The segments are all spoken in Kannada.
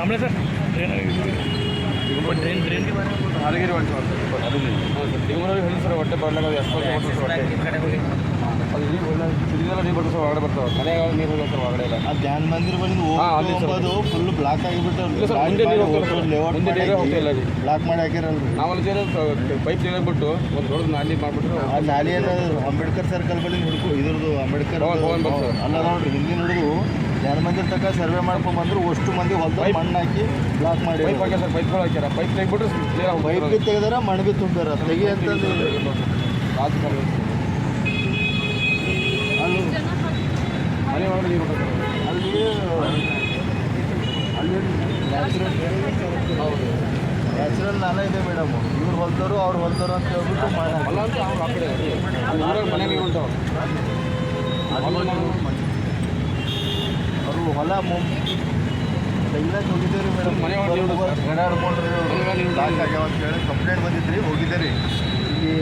आमने सर ट्रेन ट्रेन के बारे में हालगिरी ಅದು ಡಿಂಗನೂರಿಗೆ ಹೇಳಿ ಸರ್ ಹೊಟ್ಟೆ ಬರ್ಲಾಗ ಅದು ಸಿರಿಗೆಲ್ಲ ನೀರು ಬರ್ತದೆ ಸರ್ ಹೊರಗಡೆ ಬರ್ತಾವೆ ಮನೆಯಾಗ ನೀರು ಹೋಗಿ ಸರ್ ಹೊರಗಡೆ ಇಲ್ಲ. ಆ ಧ್ಯಾನ ಮಂದಿರ ಬಂದು ಹೋಗೋದು ಫುಲ್ ಬ್ಲಾಕ್ ಆಗಿಬಿಟ್ಟು ಬ್ಲಾಕ್ ಮಾಡಿ ಹಾಕಿರಲ್ರಿ. ನಾವಲ್ಲಿ ಪೈಪ್ ತೆಗೆದ್ಬಿಟ್ಟು ಒಂದು ದೊಡ್ಡ ನಾಲಿ ಮಾಡಿಬಿಟ್ರು. ಆ ನಾಲಿ ಏನಾದ್ರು ಅಂಬೇಡ್ಕರ್ ಸರ್ಕಲ್ ಬಳಿ ಹಿಡ್ಕೊ ಇದ್ರದ್ದು ಅಂಬೇಡ್ಕರ್ ಅಲ್ಲ ನೋಡ್ರಿ ಹಿಂದಿನ ಹಿಡಿದು ಧ್ಯಾನ ಮಂದಿರ ತನಕ ಸರ್ವೆ ಮಾಡ್ಕೊಂಡ್ಬಂದ್ರು ಅಷ್ಟು ಮಂದಿ ಹೊಲ್ದ ಮಣ್ಣು ಹಾಕಿ ಬ್ಲಾಕ್ ಮಾಡಿ ಪೈಪ್ ಹಾಕ್ಯಾರ ಸರ್. ಪೈಪ್ಗಳು ಹಾಕ್ಯಾರ. ಪೈಪ್ ತೆಗೆದ್ಬಿಟ್ಟು ಪೈಪ್ ಬಿ ತೆಗೆದಾರ ಮಣ್ಣು ಬಿ ತುಂಬ್ಯಾರ ತೆಗಿ ಅಂತಂದು ರಾಜಕಾರಣ ಅಲ್ಲಿ ಮನೆ ಒಳಗಡೆ ನೀರು ಅಲ್ಲಿ ಅಲ್ಲಿ ನ್ಯಾಚುರಲ್ ನಾಲ ಇದೆ ಮೇಡಮ್. ಇವ್ರು ಹೊಲ್ದರು ಅವ್ರು ಹೊಲ್ದರು ಅಂತ ಹೇಳ್ಬಿಟ್ಟು ಹೊಲ ಅಂತ ಅವ್ರು ಆ ಕಡೆ ಊರಾಗ ಮನೆ ನೀರು ಉಂಟಾವ ಅವರು ಹೊಲ ತೆಗಿಲಾಕ ಹೋಗಿದ್ದೇವೆ ಮೇಡಮ್. ಮನೆ ಒಳಗೆ ಗಡಾಡ್ಕೊಂಡ್ರಿ ಲಾಕ್ ಆಗ್ಯಾವ ಅಂತ ಹೇಳಿ ಕಂಪ್ಲೇಂಟ್ ಬಂದಿದ್ರಿ ಹೋಗಿದ್ದೀರಿ. ಇಲ್ಲಿ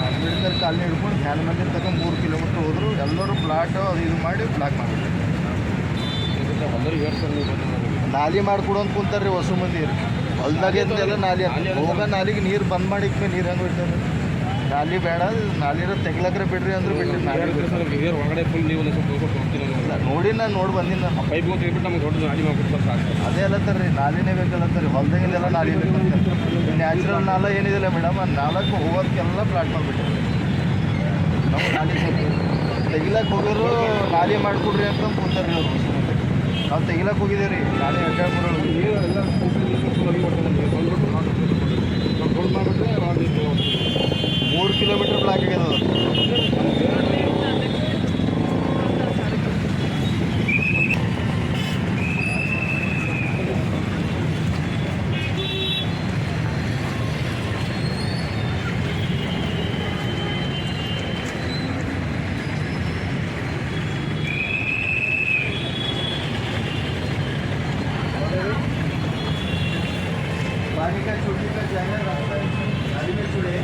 ಅಂಬೇಡ್ಕರ್ ಕಾಲನಿ ಹಿಡ್ಕೊಂಡು ಧ್ಯಾನ ಮಂದಿರ ತನಕ 3 ಕಿಲೋಮೀಟ್ರ್ ಹೋದ್ರು ಎಲ್ಲರೂ ಪ್ಲಾಟ್ ಅದು ಇದು ಮಾಡಿ ಬ್ಲಾಕ್ ಮಾಡಿಬಿಟ್ರು. ನಾಲಿ ಮಾಡ್ಕೊಡು ಅಂತ ಕುಂತಾರ್ರಿ ಹೊಸ ಮಂದಿ ಹೊಲ್ದಾಗ ಎಲ್ಲ ನಾಲಿ ಹೋಗ ನಾಲಿಗೆ ನೀರು ಬಂದ್ ಮಾಡಿದ್ಮೇಲೆ ನೀರು ಹೆಂಗೆ ಬಿಡ್ತಾರೆ. ನಾಲಿ ಬೇಡ ನಾಲಿರ ತೆಗ್ಲಕ್ರೆ ಬಿಡ್ರಿ ಅಂದ್ರೆ ಬಿಡ್ರಿ. ಹೊರಗಡೆ ಫುಲ್ ನೀವು ನೋಡಿ ನಾನು ನೋಡಿ ಬಂದಿನಿ ನಾನು. ಪೈಪ್ ತೆಗೆದ್ಬಿಟ್ಟು ನಮ್ಗೆ ದೊಡ್ಡ ನಾಲಿ ಮಾಡ್ಬಿಟ್ಟು ಸಾಕು. ಅದೇ ಅಲ್ಲತ್ತಾರ ರೀ ನಾಲಿನೇ ಬೇಕಲ್ಲತ್ತಾರ ರೀ. ಹೊಲ್ದಾಗಿಂದೆಲ್ಲ ನಾಲಿ ಬೇಕಂತಾರೆ. ನ್ಯಾಚುರಲ್ ನಾಲ ಏನಿದಿಲ್ಲ ಮೇಡಮ್ ಆ ನಾಲಕ್ಕೆ ಹೋಗೋದಕ್ಕೆಲ್ಲ ಪ್ಲಾಟ್ ಮಾಡಿಬಿಟ್ರಿ. ನಾವು ನಾಲಿ ತೆಗಿಲಕ್ಕೆ ಹೋಗೋರು ನಾಲಿ ಮಾಡಿಕೊಡ್ರಿ ಅಂತ ಕೂತಾರ್ರಿ ಅವರು. ನಾವು ತೆಗಿಲಕ್ಕೆ ಹೋಗಿದ್ದೇವೆ ರೀ ನಾಳೆ ಅಡ್ಡಾಡ್ಬಿಡೋ ನೀರು ಎಲ್ಲ ದೊಡ್ಡ ಮಾಡಿಬಿಟ್ರೆ 3 ಕಿಲೋಮೀಟ್ರ್ ಬ್ಲಾಕ್ ಆಗ್ಯದ ಅದು. पानी का छोटी का जाएगा रास्ता गाड़ी में छुड़े